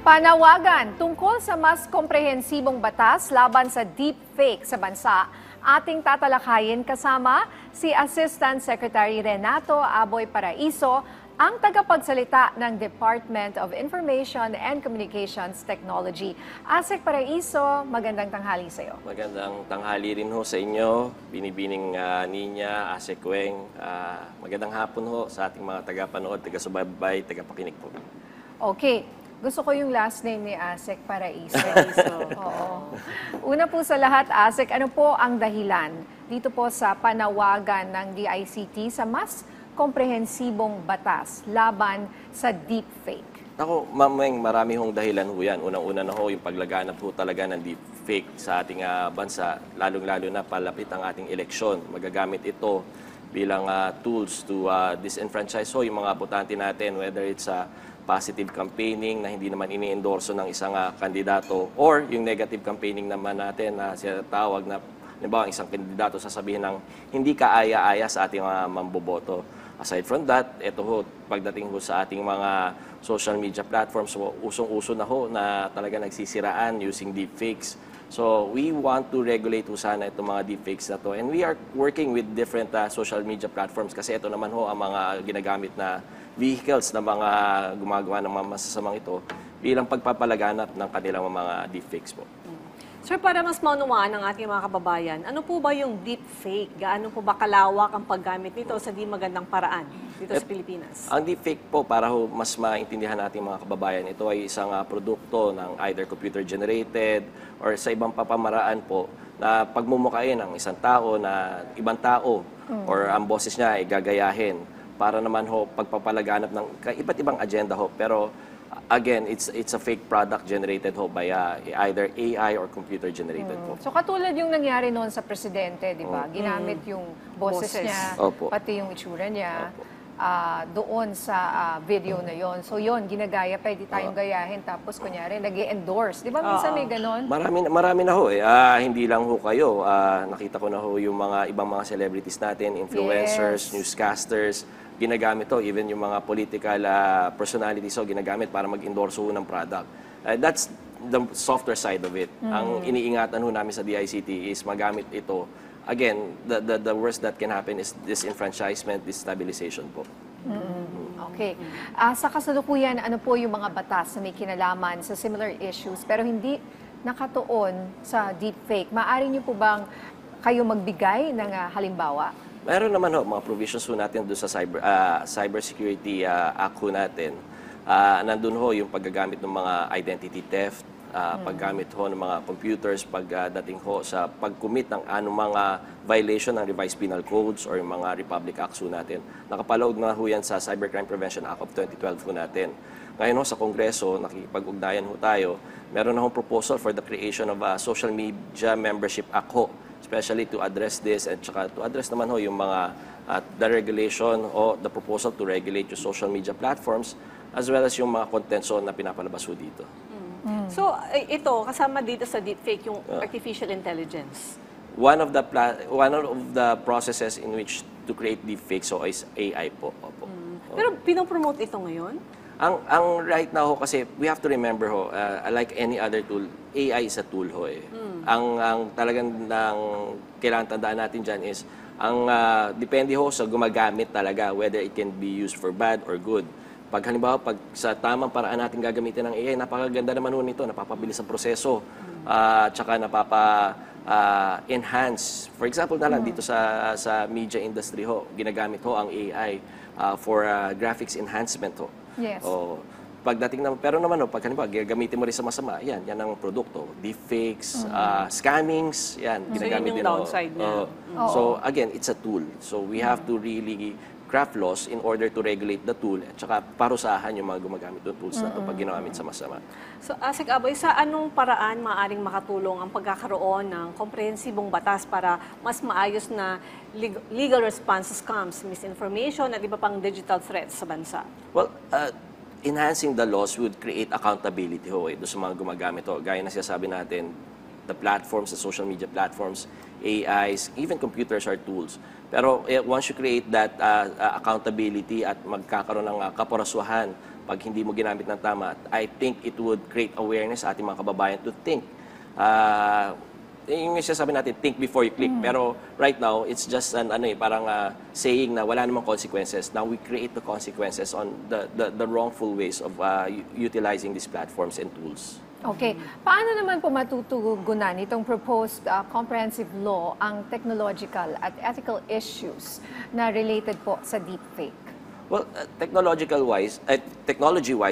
Panawagan tungkol sa mas komprehensibong batas laban sa deepfake sa bansa. Ating tatalakayin kasama si Assistant Secretary Renato Aboy Paraiso, ang tagapagsalita ng Department of Information and Communications Technology. Asek Paraiso, magandang tanghali sa iyo. Magandang tanghali rin ho sa inyo, Binibining Ninya, Asek Weng. Magandang hapon ho sa ating mga tagapanood, taga-subaybay, tagapakinig po. Okay. Gusto ko yung last name ni Asek Paraiso. Oo. Una po sa lahat, Asek, ano po ang dahilan dito po sa panawagan ng DICT sa mas komprehensibong batas laban sa deepfake? Ako, Ma'am, marami hong dahilan ho yan. Unang-una na ho yung paglaganap ho talaga ng deepfake sa ating bansa, lalong-lalo na palapit ang ating eleksyon. Magagamit ito bilang tools to disenfranchise ho yung mga botante natin, whether it's positive campaigning na hindi naman ini-endorso ng isang kandidato or yung negative campaigning naman natin na sinatawag na halimbawa isang kandidato sasabihin ng hindi kaaya-aya sa ating mga mamboboto. Aside from that, ito ho, pagdating ho sa ating mga social media platforms, usong-uso na ho na talaga nagsisiraan using deepfakes. So we want to regulate ho sana itong mga deepfakes na to. And we are working with different social media platforms kasi ito naman ho ang mga ginagamit na vehicles na mga gumagawa ng mga masasamang ito bilang pagpapalaganap ng kanilang mga deepfakes po. Sir, para mas maunawaan ng ating mga kababayan, ano po ba yung deepfake? Gaano po ba kalawak ang paggamit nito sa di magandang paraan dito sa Pilipinas? Ang deepfake po, para ho mas maintindihan natin mga kababayan, ito ay isang produkto ng either computer-generated or sa ibang papamaraan po na pagmumukain ng isang tao na ibang tao or ang boses niya ay gagayahin para naman ho pagpapalaganap ng iba't ibang agenda ho. Pero again, it's a fake product generated ho by either AI or computer generated po. So katulad yung nangyari noon sa presidente, di ba? Ginamit yung boses niya, Opo. pati yung itsura niya doon sa video na yon. So yon ginagaya, pwede tayong gayahin tapos kunyari nag-endorse. Di ba minsan may ganon? Marami na ho eh. Hindi lang ho kayo. Nakita ko na ho yung mga ibang mga celebrities natin, influencers, newscasters, ginagamit to, even yung mga political personalities so ginagamit para mag-endorse ho ng product. That's the softer side of it. Ang iniingatan ho namin sa DICT is magamit ito. Again, the worst that can happen is disenfranchisement, destabilization po. Okay. Sa kasalukuyan, ano po yung mga batas na may kinalaman sa similar issues pero hindi nakatuon sa deepfake? Maaari niyo po bang kayo magbigay ng halimbawa? Meron naman ho, mga provisions ho natin doon sa Cybersecurity Act ho natin. Nandun ho yung paggagamit ng mga identity theft, paggamit ho ng mga computers, pagdating ho sa pag-commit ng anumang violation ng revised penal codes or yung mga Republic Acts ho natin. Nakapaloob na ho yan sa Cybercrime Prevention Act of 2012 ho natin. Ngayon ho sa Kongreso, nakikipag-ugnayan ho tayo, meron na ho proposal for the creation of a Social Media Membership Act ho, especially to address this and saka to address naman ho yung mga the regulation o the proposal to regulate yung social media platforms as well as yung mga contents na pinapalabas ho dito. So, ito, kasama dito sa deepfake yung artificial intelligence. One of the processes in which to create deepfake so is AI po. Opo. Pero pinopromote ito ngayon? Ang right now ho kasi we have to remember ho, like any other tool, AI is a tool ho eh. Ang talagang kailangan tandaan natin dyan is depende ho sa gumagamit talaga whether it can be used for bad or good. Pag halimbawa, pag sa tamang paraan natin gagamitin ng AI, napakaganda naman ho nito, napapabilis ang proseso, tsaka enhance. For example na lang dito sa media industry ho, ginagamit ho ang AI for graphics enhancement ho. Yes. Pagdating naman, pero naman pag halimbawa, gagamitin mo rin sa masama, yan ang produkto. Deepfakes, scammings, yan, ginagamit din ho. Downside niya. So again, it's a tool. So we have to really craft laws in order to regulate the tool at saka parusahan yung mga gumagamit ng tools na ito pag ginamit sa masama. So, Asek Aboy, sa anong paraan maaaring makatulong ang pagkakaroon ng komprehensibong batas para mas maayos na legal response to scams, misinformation at iba pang digital threats sa bansa? Well, enhancing the laws would create accountability ho, doon sa mga gumagamit ho. Gaya na sinasabi natin, the platforms, the social media platforms, AIs, even computers are tools. Pero once you create that accountability at magkakaroon ng kaparasuhan pag hindi mo ginamit ng tama, I think it would create awareness sa ating mga kababayan to think. Yung sinasabi natin, think before you click. Pero right now, it's just an parang saying na wala namang consequences. Now we create the consequences on the wrongful ways of utilizing these platforms and tools. Okay. Paano naman po matutugunan itong proposed comprehensive law ang technological at ethical issues na related po sa deepfake? Well, technology-wise,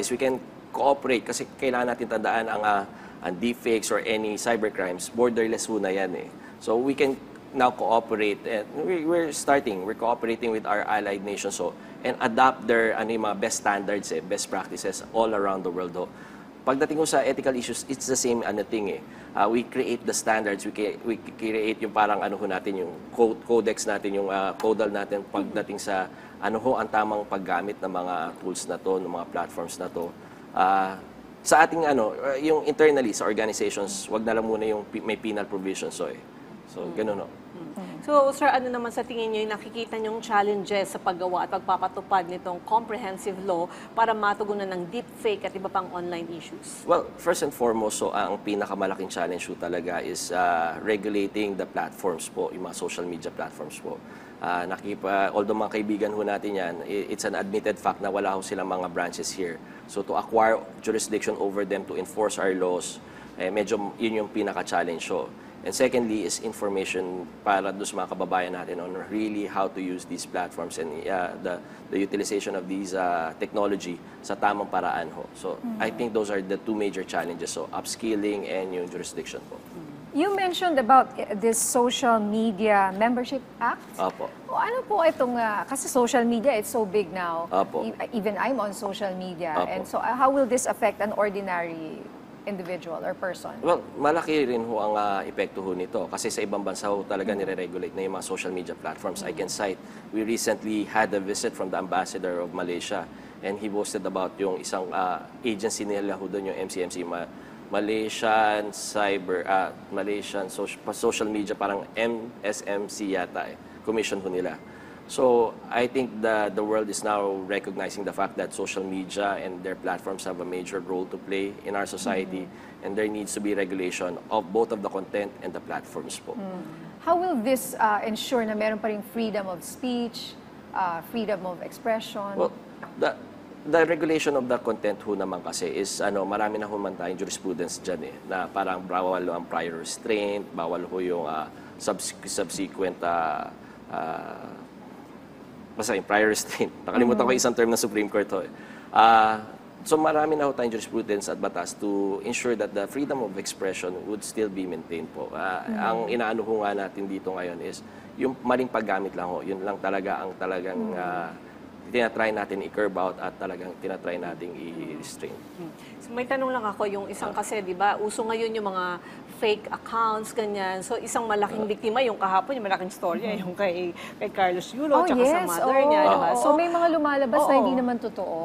we can cooperate kasi kailangan natin tandaan ang deepfakes or any cybercrimes, borderless ho na yan eh. So we can now cooperate and we're cooperating with our allied nations and adapt their mga best standards best practices all around the world ho. Pagdating ko sa ethical issues, it's the same thing eh. We create the standards, we create yung parang natin, yung codex natin, yung codal natin pagdating sa ang tamang paggamit ng mga tools na to, ng mga platforms na to. Sa ating yung internally sa organizations, wag na lang muna yung may penal provisions eh. So, ganun no. So, sir, ano naman sa tingin niyo yung nakikita niyong challenges sa paggawa at pagpapatupad nitong comprehensive law para matugunan ng deepfake at iba pang online issues? Well, first and foremost, ang pinakamalaking challenge po talaga is regulating the platforms po, yung mga social media platforms po. Although mga kaibigan ho natin yan, it's an admitted fact na wala ho silang mga branches here. So to acquire jurisdiction over them to enforce our laws, medyo yun yung pinaka-challenge ho. And secondly is information para doon sa mga kababayan natin on really how to use these platforms and the utilization of these technology sa tamang paraan ho. So I think those are the two major challenges. So upskilling and yung jurisdiction po. You mentioned about this Social Media Membership Act. Opo. O ano po itong, kasi social media, it's so big now. Opo. Even I'm on social media. Opo. And so how will this affect an ordinary individual or person? Well, malaki rin ho ang epekto ho nito kasi sa ibang bansa ho talaga nire-regulate na yung mga social media platforms. I can cite, we recently had a visit from the ambassador of Malaysia and he boasted about yung isang agency nila ho doon, yung MCMC, Malaysian social media, parang MSMC yata commission ho nila. So I think the world is now recognizing the fact that social media and their platforms have a major role to play in our society, and there needs to be regulation of both of the content and the platforms po. How will this ensure na meron pa ring freedom of speech, freedom of expression? Well, the regulation of the content ho naman kasi is marami na ho man tayong jurisprudence dyan na parang bawal ang prior restraint, bawal ho yung subsequent basta yung prior restraint. Nakalimutan ko isang term ng Supreme Court ho. So marami na ho tayong jurisprudence at batas to ensure that the freedom of expression would still be maintained po. Ang inaano ho nga natin dito ngayon is yung maling paggamit lang ho. Yun lang talaga ang talagang tinatry natin i-curb out at talagang tinatry natin i-restrain. So, may tanong lang ako, yung isang kasi, di ba, uso ngayon yung mga fake accounts, ganyan. So, isang malaking biktima, yung kahapon, yung malaking storya, yung kay Carlos Yulo, tsaka sa mother niya, di ba? So, may mga lumalabas na hindi naman totoo.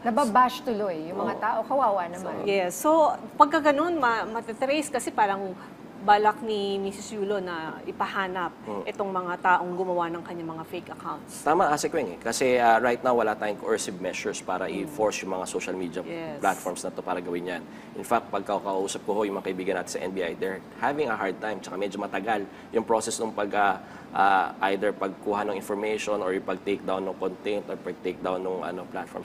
Nababash tuloy yung mga tao, kawawa naman. Yes. So, pagka ganun, matitrace kasi parang balak ni Mrs. Yulo na ipahanap itong mga taong gumawa ng kanyang mga fake accounts. Tama, Ase Queng. Kasi right now, wala tayong coercive measures para i-force yung mga social media platforms na to para gawin yan. In fact, pagkakausap ko yung mga kaibigan natin sa NBI, they're having a hard time, tsaka medyo matagal yung process ng either pagkuha ng information or yung pag-take down ng content or pag-take down ng platform.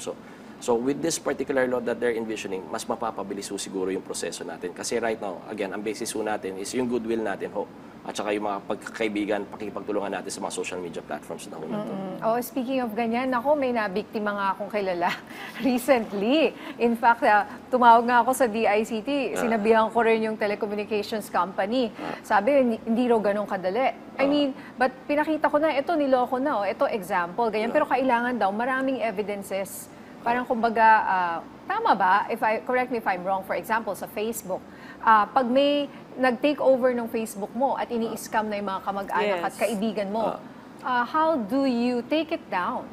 So with this particular law that they're envisioning, mas mapapabilis ho siguro yung proseso natin. Kasi right now, again, ang basis ho natin is yung goodwill natin ho. At saka yung mga pagkakaibigan, pakipagtulungan natin sa mga social media platforms na ho na to. Oh, speaking of ganyan, ako may nabiktima nga akong kilala recently. In fact, tumawag nga ako sa DICT. Sinabihan ko rin yung telecommunications company. Sabi, hindi raw ganun kadali. I mean, but pinakita ko na, ito niloko na, ito example, ganyan. Pero kailangan daw maraming evidences. Parang kumbaga, tama ba? Correct me if I'm wrong, for example, sa Facebook, pag may nag-take over ng Facebook mo at ini-scam na yung mga kamag-anak at kaibigan mo, how do you take it down?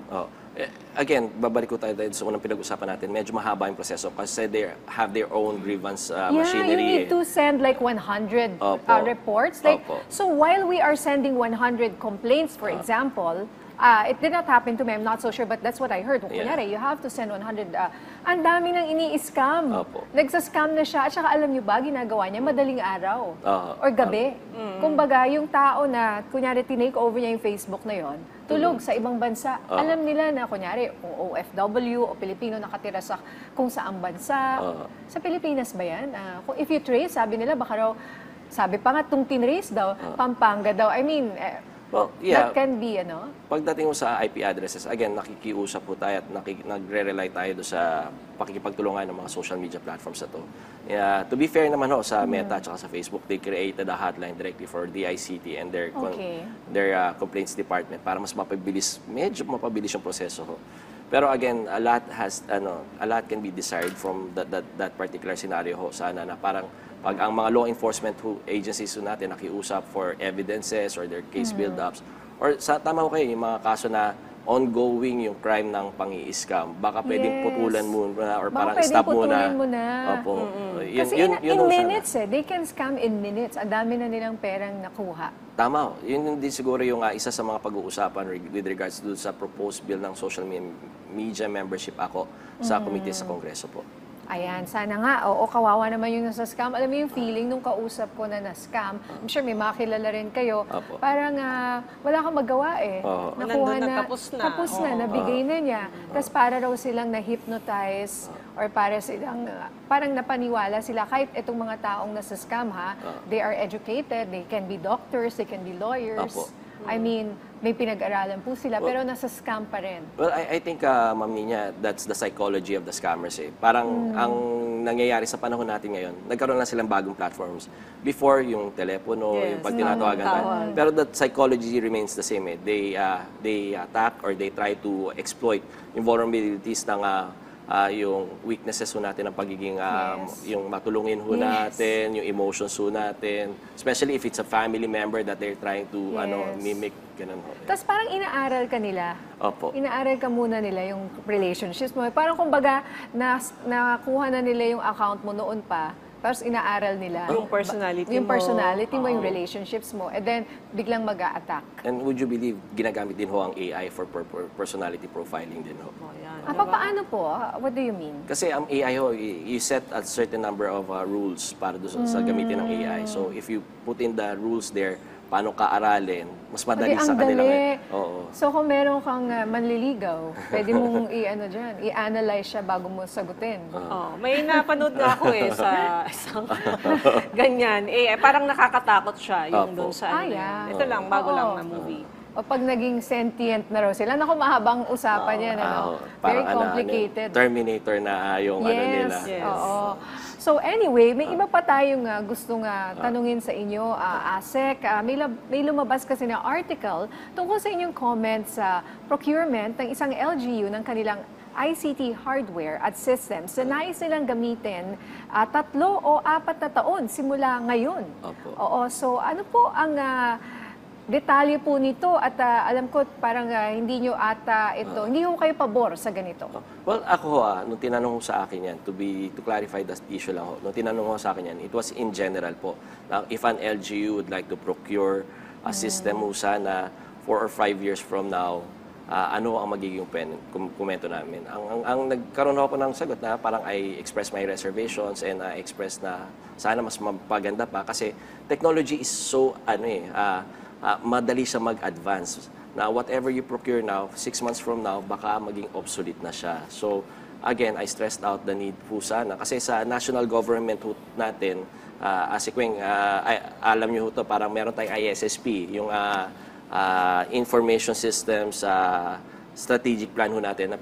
Again, babalik ko tayo sa unang pinag-usapan natin. Medyo mahaba yung proseso kasi they have their own grievance machinery. You need to send like 100 reports. So while we are sending 100 complaints, for example, it did not happen to me. I'm not so sure, but that's what I heard. Kunyari, you have to send 100 Ang dami nang ini-scam. Opo. Nagsa-scam na siya at saka alam niyo ba, ginagawa niya madaling araw Oo. or gabi. Kumbaga, yung tao na, kunyari, tinake over niya yung Facebook na yon, tulog sa ibang bansa. Alam nila na, kunyari, kung OFW o Pilipino nakatira sa kung saang bansa. Sa Pilipinas ba yan? If you trace, sabi nila, baka raw, sabi pa nga, itong tinrace daw, Pampanga daw. I mean, Well, yeah. that can be, ano? Pagdating mo sa IP addresses, again, nakikiusap po tayo at nagre-rely tayo doon sa pakikipagtulungan ng mga social media platforms na to. To be fair naman ho, sa Meta at sa Facebook, they created a hotline directly for DICT and their complaints department para mas mapabilis, medyo mapabilis yung proseso ho. Pero again, a lot can be desired from that particular scenario ho. Sana na parang pag ang mga law enforcement agencies natin nakiusap for evidences or their case build-ups, or tama ko kayo, yung mga kaso na ongoing yung crime ng pang-i-scam, baka pwedeng putulan muna or parang stop muna. Opo. Kasi in ho minutes sana. they can scam in minutes. Ang dami na nilang perang nakuha. Tama ho. Yun din siguro yung isa sa mga pag-uusapan with regards to sa proposed bill ng social media membership ako sa committee sa Kongreso po. Ayan, sana nga. Oo, kawawa naman yung nasa scam. Alam mo yung feeling nung kausap ko na na-scam. I'm sure may makilala rin kayo. Opo. Parang wala kang magawa eh. Nakuha Nandun na, na, tapos na. nabigay na niya. Tapos para raw silang na-hypnotize or para silang, parang napaniwala sila. Kahit itong mga taong nasa scam they are educated, they can be doctors, they can be lawyers. Opo. I mean, may pinag-aralan po sila, pero nasa scam pa rin. Well, I think, Ma'am Nina, that's the psychology of the scammers eh. Parang ang nangyayari sa panahon natin ngayon, nagkaroon lang silang bagong platforms. Before, yung telepono, yung pag tinatawagan tayo. Pero the psychology remains the same eh. They attack or they try to exploit yung vulnerabilities ng yung weaknesses ho natin ng pagiging yung matulungin ho natin, yung emotions ho natin, especially if it's a family member that they're trying to mimic, ganun ho. Tapos parang inaaral ka nila. Opo. Inaaral ka muna nila yung relationships mo. Parang kumbaga, nakuha na nila yung account mo noon pa, tapos inaaral nila. Yung personality yung mo. personality mo, yung relationships mo. And then, biglang mag-a-attack. And would you believe, ginagamit din ho ang AI for personality profiling din ho. Paano po? What do you mean? Kasi ang AI ho, you set a certain number of rules para doon sa gamitin ng AI. So if you put in the rules there, paano ka aralin, mas madali sa kanila. Oo. So kung meron kang manliligaw, pwede mong i-analyze siya bago mo sagutin. May napanood nga ako sa isang ganyan. Parang nakakatakot siya yung doon sa Ito lang, bago lang na movie. O pag naging sentient na raw sila, naku, mahabang usapan yan, ano? Very complicated. Terminator na yung nila. Yes. Oo. So anyway, may iba pa tayong gustong tanungin sa inyo, ASEC. May lumabas kasi na article tungkol sa inyong comments sa procurement ng isang LGU ng kanilang ICT hardware at systems na nais nilang gamitin 3 o 4 na taon simula ngayon. Opo. Oo. So ano po ang detalye po nito at alam ko parang hindi nyo ata ito, hindi ko kayo pabor sa ganito. Well, ako nung tinanong ho sa akin yan, to clarify the issue lang ho, nung tinanong ho sa akin yan, it was in general po. If an LGU would like to procure a system ho sana 4 or 5 years from now, ano ang magiging komento namin. Ang nagkaroon ako ng sagot na parang I express my reservations and I express na sana mas mapaganda pa kasi technology is so madali siya mag-advance. Na whatever you procure now, 6 months from now, baka maging obsolete na siya. So, again, I stressed out the need po sana. Kasi sa national government natin, alam niyo to, parang meron tayong ISSP, yung information systems, strategic plan ho natin, na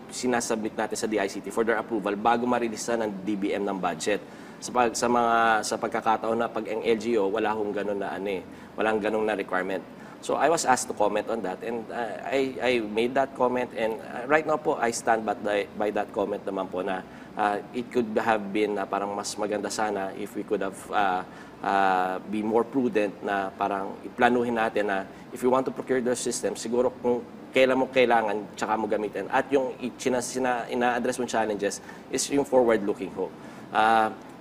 sinasubmit natin sa DICT for their approval bago ma-release ng DBM ng budget. Sa pagkakataon na pag ang LGO, wala hong ganun na walang ganung na requirement. So I was asked to comment on that and I made that comment and right now po I stand by that comment naman po na it could have been parang mas maganda sana if we could have be more prudent na parang iplanuhin natin na if you want to procure those systems, siguro kung kailan mo kailangan, tsaka mo gamitin. At yung ina-address mong challenges is yung forward-looking ho.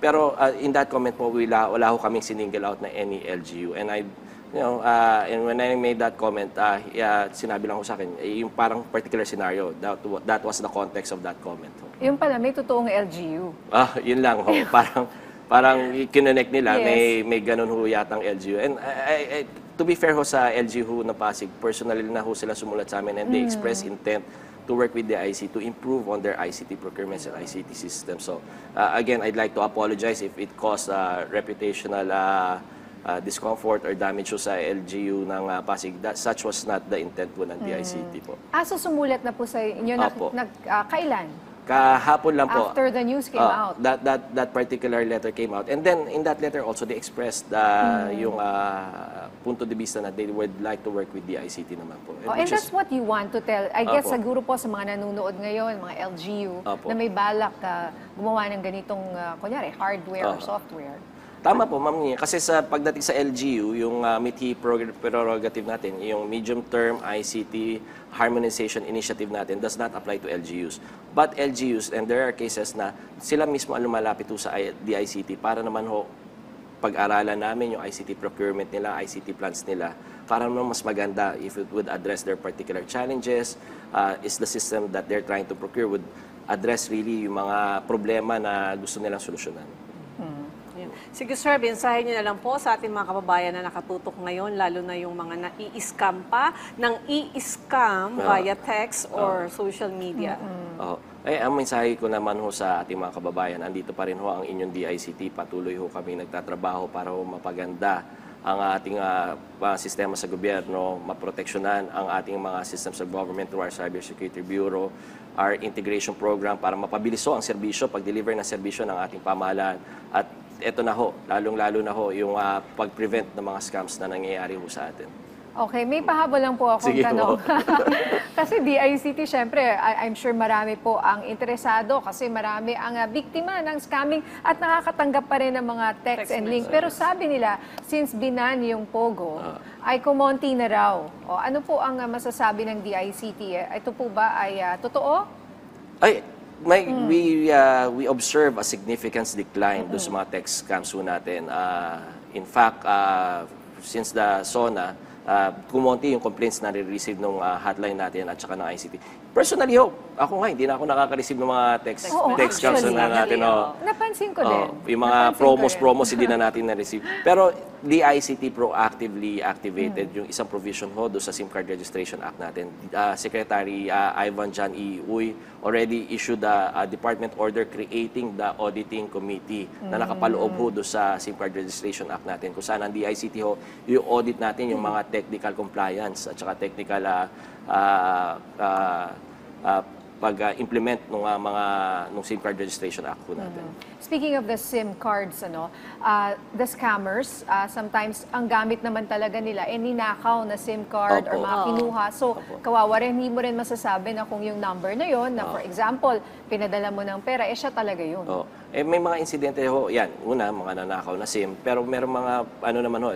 Pero in that comment po, wala ho kaming siningle out na any LGU. And And when I made that comment, sinabi lang ko sa akin, yung parang particular scenario, that was the context of that comment. Yung pala, may totoong LGU. Yun lang ho. Parang kinonect nila, Yes. may ganun ho yatang LGU. And to be fair ho sa LGU na Pasig, personally na ho sila sumulat sa amin and they express intent to work with the IC to improve on their ICT procurements and ICT systems. So again, I'd like to apologize if it caused reputational discomfort or damage ho sa LGU ng Pasig. Such was not the intent po ng DICT po. So sumulat na po sa inyo, Opo. kailan? Kahapon lang po. After the news came out. That particular letter came out. And then, in that letter also, they expressed yung punto de vista na they would like to work with the ICT naman po. And which is- that's what you want to tell. I guess Opo. siguro po sa mga nanonood ngayon, mga LGU, Opo. na may balak gumawa ng ganitong, kunyari, hardware or Oo. software. Tama po, Ma'am Nia. Kasi sa pagdating sa LGU, yung MITI prerogative natin, yung medium-term ICT harmonization initiative natin does not apply to LGUs. But LGUs, and there are cases na sila mismo ang lumalapit ho sa DICT para naman ho pag-aralan namin yung ICT procurement nila, ICT plans nila, para naman mas maganda if it would address their particular challenges, is the system that they're trying to procure would address really yung mga problema na gusto nilang solusyonan. Yan. Sige sir, mensahe niyo na lang po sa ating mga kababayan na nakatutok ngayon, lalo na yung mga nai-scam pa ng i-scam via text or social media. Ang mensahe ko naman ho sa ating mga kababayan, andito pa rin ho ang inyong DICT. Patuloy ho kami nagtatrabaho para ho mapaganda ang ating sistema sa gobyerno, maproteksyonan ang ating mga systems of government through our Cybersecurity Bureau, our integration program para mapabilis ho ang serbisyo, pag-deliver ng serbisyo ng ating pamahalaan. At eto na ho, lalong-lalo na ho, yung pag-prevent ng mga scams na nangyayari ho sa atin. Okay, may pahabol lang po akong Sige tanong. po. Kasi DICT, syempre, I'm sure marami po ang interesado kasi marami ang biktima ng scamming at nakakatanggap pa rin ng mga text and link. Pero sabi nila, since binan yung Pogo, ay kumonti na raw. Ano po ang masasabi ng DICT? Ito po ba ay totoo? We observe a significant decline doon sa mga text scams ho natin. In fact, since the SONA, kumonti yung complaints na re-receive ng hotline natin at saka ng ICT. Personally ako nga, hindi na ako nakaka-receive ng mga text scams na natin. Napansin ko din. Yung mga promos, hindi na natin na-receive. Pero the ICT proactively activated yung isang provision ho doon sa SIM Card Registration Act natin. Secretary Ivan John E. Uy already issued a department order creating the auditing committee na nakapaloob ho doon sa SIM Card Registration Act natin. Kung saan ang DICT ho, i-audit natin yung mga technical compliance at saka technical pag-implement ng SIM Card Registration Act po natin. Speaking of the SIM cards, the scammers, sometimes ang gamit naman talaga nila, ninakaw na SIM card or Opo. mga kinuha. So, kawawa rin, hindi mo rin masasabi na kung yung number na yon, na for example, pinadala mo ng pera, siya talaga yun. May mga insidente ho, yan, una, mga nanakaw na SIM, pero meron mga,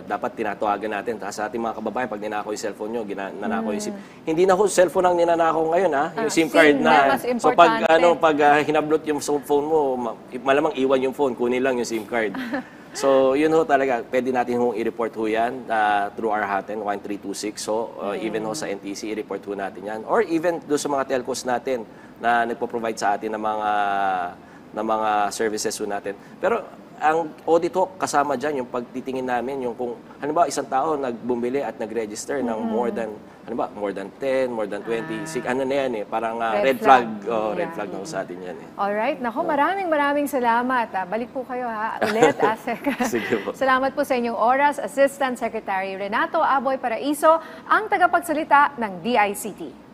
dapat tinatawagan natin sa ating mga kababayan, pag ninakaw yung cellphone nyo, nanakaw yung SIM. Hindi na ho cellphone ang ninanakaw ngayon, yung SIM card SIM na. na mas So pag, importante. pag hinablot yung phone mo, malamang iwan yung phone, kunin lang yung SIM card. So, yun ho talaga, pwede natin ho i-report ho yan through our hotline, 1326. So, even ho sa NTC, i-report ho natin yan. Or even doon sa mga telcos natin na nagpo-provide sa atin ng mga services ho natin. Pero ang audit ho, kasama dyan yung pagtitingin namin, yung kung, halimbawa, isang tao nagbumili at nag-register ng more than 10, more than 20, ano na yan parang red flag, red flag na ho sa atin yan Alright, nako, maraming salamat. Balik po kayo ulit, Asek. Sige po. Salamat po sa inyong oras, Assistant Secretary Renato Aboy Paraiso, ang tagapagsalita ng DICT.